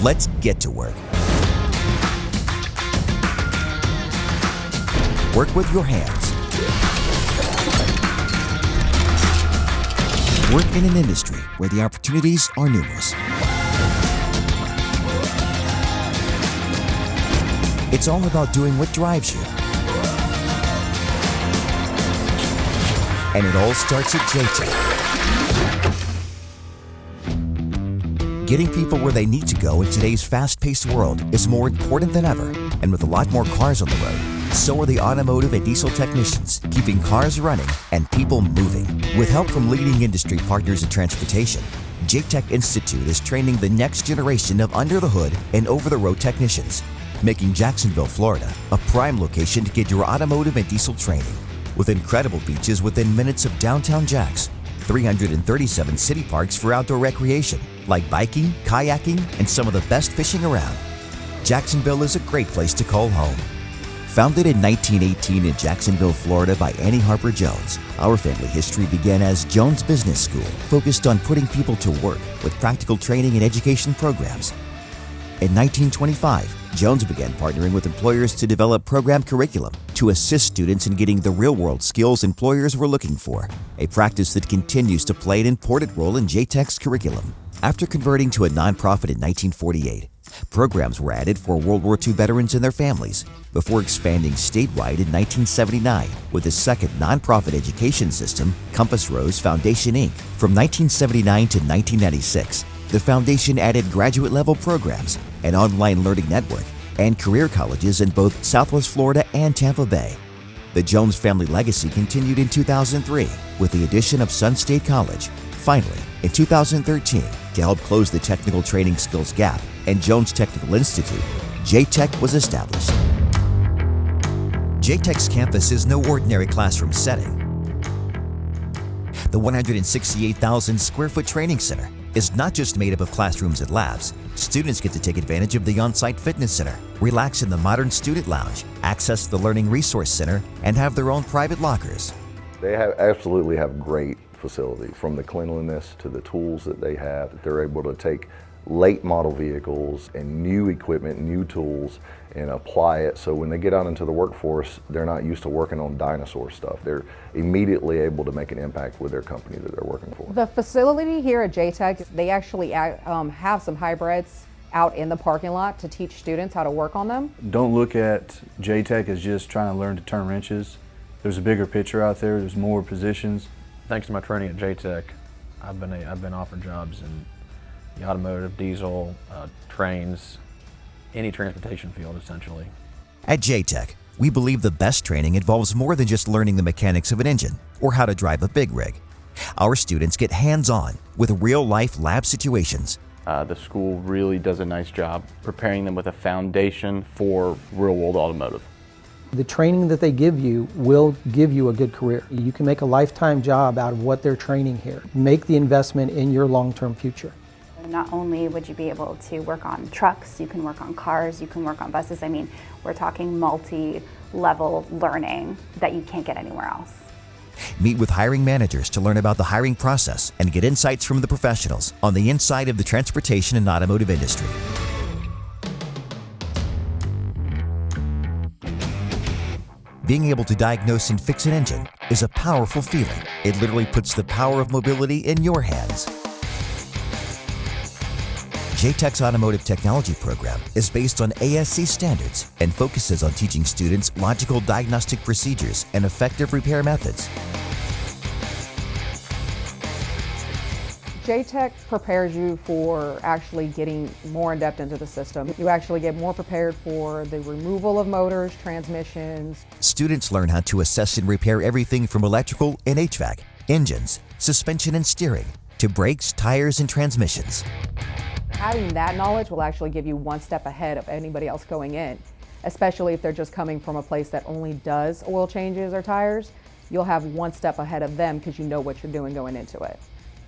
Let's get to work. Work with your hands. Work in an industry where the opportunities are numerous. It's all about doing what drives you. And it all starts at JTech. Getting people where they need to go in today's fast-paced world is more important than ever. And with a lot more cars on the road, so are the automotive and diesel technicians, keeping cars running and people moving. With help from leading industry partners in transportation, JTech Institute is training the next generation of under-the-hood and over-the-road technicians, making Jacksonville, Florida, a prime location to get your automotive and diesel training. With incredible beaches within minutes of downtown Jacks, 337 city parks for outdoor recreation, like biking, kayaking, and some of the best fishing around. Jacksonville is a great place to call home. Founded in 1918 in Jacksonville, Florida by Annie Harper Jones, our family history began as Jones Business School, focused on putting people to work with practical training and education programs. In 1925, Jones began partnering with employers to develop program curriculum to assist students in getting the real-world skills employers were looking for, a practice that continues to play an important role in JTech's curriculum. After converting to a nonprofit in 1948, programs were added for World War II veterans and their families, before expanding statewide in 1979 with the second nonprofit education system, Compass Rose Foundation, Inc. From 1979 to 1996, the foundation added graduate-level programs, an online learning network, and career colleges in both Southwest Florida and Tampa Bay. The Jones family legacy continued in 2003 with the addition of Sun State College. Finally, in 2013, to help close the technical training skills gap and Jones Technical Institute, JTech was established. JTech's campus is no ordinary classroom setting. The 168,000 square foot training center is not just made up of classrooms and labs. Students get to take advantage of the on-site fitness center, relax in the modern student lounge, access the Learning Resource Center, and have their own private lockers. They absolutely have great facilities, from the cleanliness to the tools that they have. They're able to take late model vehicles and new equipment, new tools, and apply it so when they get out into the workforce, they're not used to working on dinosaur stuff. They're immediately able to make an impact with their company that they're working for. The facility here at JTech, they actually have some hybrids out in the parking lot to teach students how to work on them. Don't look at JTech as just trying to learn to turn wrenches. There's a bigger picture out there. There's more positions. Thanks to my training at JTech, I've been offered jobs in the automotive, diesel, trains, any transportation field essentially. At JTech, we believe the best training involves more than just learning the mechanics of an engine or how to drive a big rig. Our students get hands-on with real-life lab situations. The school really does a nice job preparing them with a foundation for real-world automotive. The training that they give you will give you a good career. You can make a lifetime job out of what they're training here. Make the investment in your long-term future. Not only would you be able to work on trucks, you can work on cars, you can work on buses. I mean, we're talking multi-level learning that you can't get anywhere else. Meet with hiring managers to learn about the hiring process and get insights from the professionals on the inside of the transportation and automotive industry. Being able to diagnose and fix an engine is a powerful feeling. It literally puts the power of mobility in your hands. JTech's Automotive Technology program is based on ASC standards and focuses on teaching students logical diagnostic procedures and effective repair methods. JTech prepares you for actually getting more in depth into the system. You actually get more prepared for the removal of motors, transmissions. Students learn how to assess and repair everything from electrical and HVAC, engines, suspension and steering, to brakes, tires, and transmissions. Having that knowledge will actually give you one step ahead of anybody else going in, especially if they're just coming from a place that only does oil changes or tires. You'll have one step ahead of them because you know what you're doing going into it.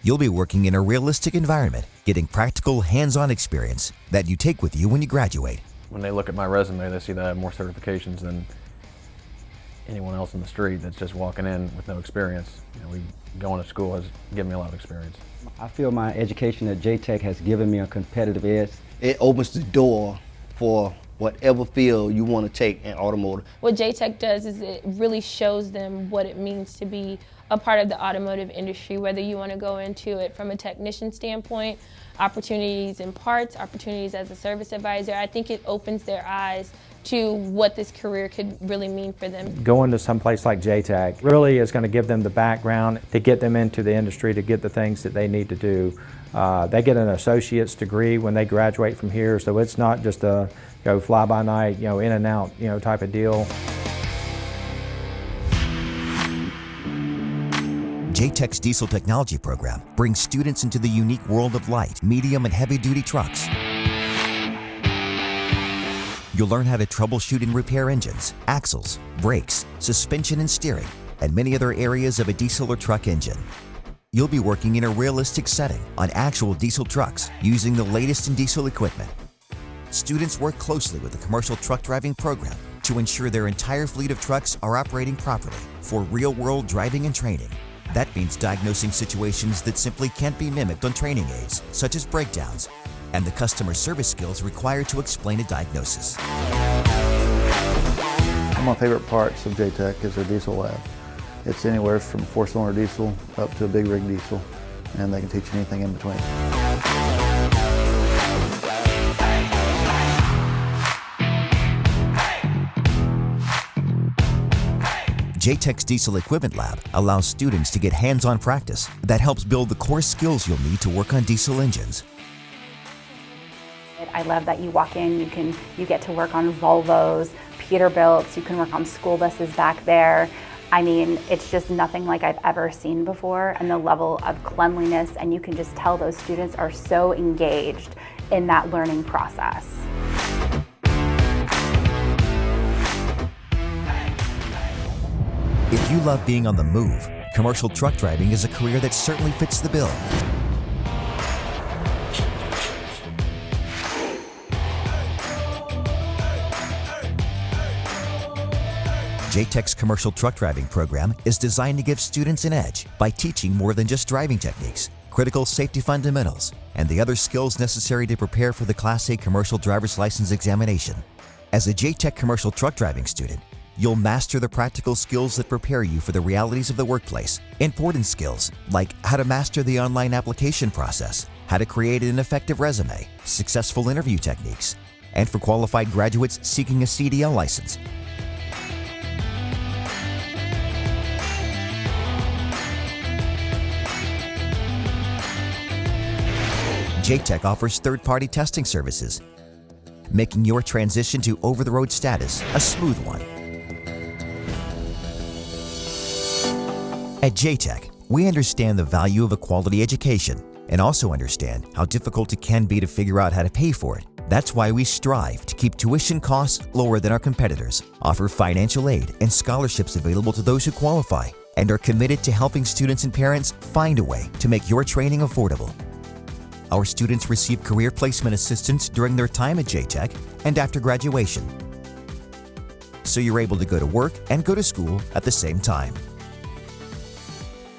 You'll be working in a realistic environment, getting practical, hands-on experience that you take with you when you graduate. When they look at my resume, they see that I have more certifications than anyone else in the street that's just walking in with no experience. Going to school has given me a lot of experience. I feel my education at JTech has given me a competitive it opens the door for whatever field you want to take in automotive. What J-Tech does is it really shows them what it means to be a part of the automotive industry, whether you want to go into it from a technician standpoint, opportunities in parts, opportunities as a service advisor. I think it opens their eyes to what this career could really mean for them. Going to some place like J-Tech really is going to give them the background to get them into the industry, to get the things that they need to do. They get an associate's degree when they graduate from here, so it's not just a fly-by-night, in and out, type of deal. J-Tech's diesel technology program brings students into the unique world of light, medium, and heavy-duty trucks. You'll learn how to troubleshoot and repair engines, axles, brakes, suspension and steering, and many other areas of a diesel or truck engine. You'll be working in a realistic setting on actual diesel trucks using the latest in diesel equipment. Students work closely with the commercial truck driving program to ensure their entire fleet of trucks are operating properly for real-world driving and training. That means diagnosing situations that simply can't be mimicked on training aids, such as breakdowns, and the customer service skills required to explain a diagnosis. One of my favorite parts of J-Tech is their diesel lab. It's anywhere from 4-cylinder diesel up to a big rig diesel, and they can teach you anything in between. J-Tech's Diesel Equipment Lab allows students to get hands-on practice that helps build the core skills you'll need to work on diesel engines. I love that you walk in, you get to work on Volvos, Peterbilts, you can work on school buses back there. I mean, it's just nothing like I've ever seen before, and the level of cleanliness, and you can just tell those students are so engaged in that learning process. If you love being on the move, commercial truck driving is a career that certainly fits the bill. J-Tech's commercial truck driving program is designed to give students an edge by teaching more than just driving techniques, critical safety fundamentals, and the other skills necessary to prepare for the Class A commercial driver's license examination. As a J-Tech commercial truck driving student, you'll master the practical skills that prepare you for the realities of the workplace. Important skills like how to master the online application process, how to create an effective resume, successful interview techniques, and for qualified graduates seeking a CDL license. J-Tech offers third-party testing services, making your transition to over-the-road status a smooth one. At J-Tech, we understand the value of a quality education and also understand how difficult it can be to figure out how to pay for it. That's why we strive to keep tuition costs lower than our competitors, offer financial aid and scholarships available to those who qualify, and are committed to helping students and parents find a way to make your training affordable. Our students receive career placement assistance during their time at J-Tech and after graduation, so you're able to go to work and go to school at the same time.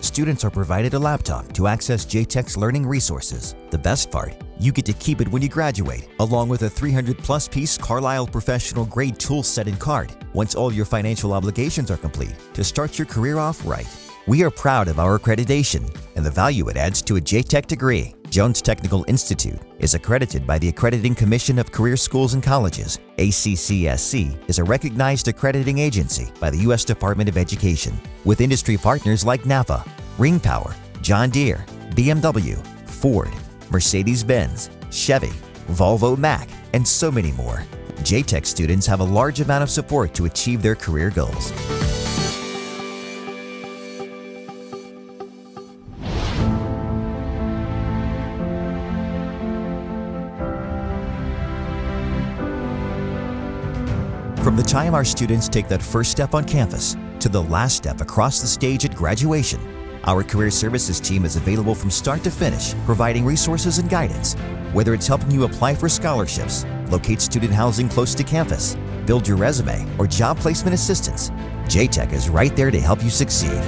Students are provided a laptop to access J-Tech's learning resources. The best part, you get to keep it when you graduate, along with a 300-plus piece Carlisle Professional Grade tool set and card, once all your financial obligations are complete, to start your career off right. We are proud of our accreditation and the value it adds to a J-Tech degree. Jones Technical Institute is accredited by the Accrediting Commission of Career Schools and Colleges. ACCSC is a recognized accrediting agency by the U.S. Department of Education, with industry partners like NAPA, Ring Power, John Deere, BMW, Ford, Mercedes-Benz, Chevy, Volvo Mac, and so many more. J-Tech students have a large amount of support to achieve their career goals. From the time our students take that first step on campus to the last step across the stage at graduation, our career services team is available from start to finish, providing resources and guidance. Whether it's helping you apply for scholarships, locate student housing close to campus, build your resume, or job placement assistance, J-Tech is right there to help you succeed.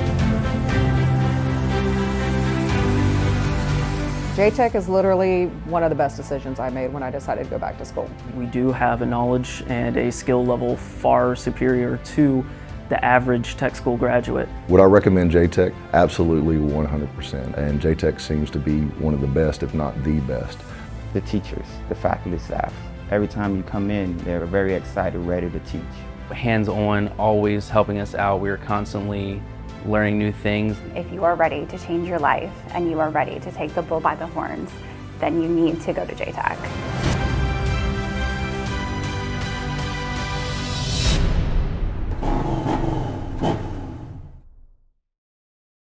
JTech is literally one of the best decisions I made when I decided to go back to school. We do have a knowledge and a skill level far superior to the average tech school graduate. Would I recommend JTech? Absolutely 100%. And JTech seems to be one of the best, if not the best. The teachers, the faculty, staff. Every time you come in, they're very excited, ready to teach. Hands-on, always helping us out. We're constantly learning new things. If you are ready to change your life and you are ready to take the bull by the horns, then you need to go to JTech.